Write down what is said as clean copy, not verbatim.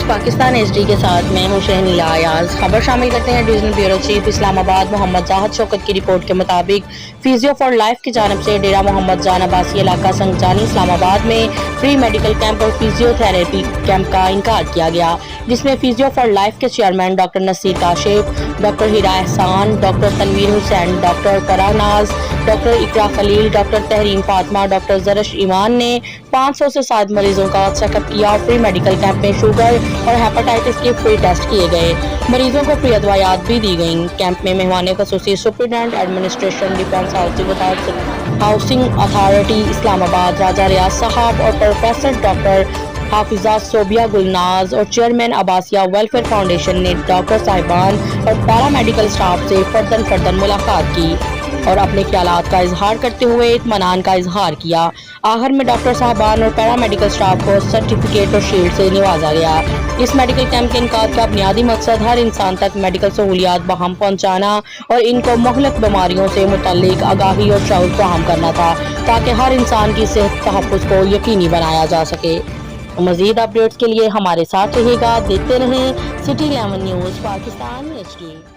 Pakistan HD के साथ मैं हूं शहनीला अयाज। खबर शामिल करते हैं divisional bureau chief Islamabad Mohammad Zahid Shaukat की रिपोर्ट के मुताबिक फिजियो फॉर लाइफ की जानब से डेरा मोहम्मद जान अब्बासी इलाका संगजानी इस्लामाबाद में फ्री मेडिकल कैंप और फिजियोथेरेपी कैंप का इनकार किया गया, जिसमें फिजियो फॉर लाइफ के chairman doctor Nasir Kashif, doctor Hira Ehsan, doctor Tanveer Hussain, doctor Farnaz, doctor Iqra Khalil, doctor Tehreem Fatima, doctor Zarish Iman ने 500 से 7 मरीजों का चेकअप किया और फ्री मेडिकल कैंप में शुगर और हेपेटाइटिस के फ्री टेस्ट किए गए। मरीजों को फ्री अदवायात भी दी गईं। कैंप में मेहमान खसूसी superintendent administration defence housing authority Islamabad Raja Riaz साहब और प्रोफेसर डॉक्टर हाफिजा सोबिया गुलनाज और चेयरमैन अब्बासिया वेलफेयर फाउंडेशन ने डॉक्टर साहिबान और पैरामेडिकल स्टाफ से फर्दन मुलाकात की और अपने ख्यालात का इजहार करते हुए इत्मीनान का इजहार किया। आखिर में डॉक्टर साहबान और पैरामेडिकल स्टाफ को सर्टिफिकेट और शील्ड से नवाजा गया। इस मेडिकल कैंप के इनकाद का बुनियादी मकसद हर इंसान तक मेडिकल सहूलियात बहम पहुँचाना और इनको मुख्तलिफ बीमारियों से मुतल्लिक आगाही और शऊर फराहम करना था, ताकि हर इंसान की सेहत तहफ़्फ़ुज़ को यकीनी बनाया जा सके। मज़ीद अपडेट्स के लिए हमारे साथ रहिएगा। देखते रहें सिटी 11 न्यूज़ पाकिस्तान HD।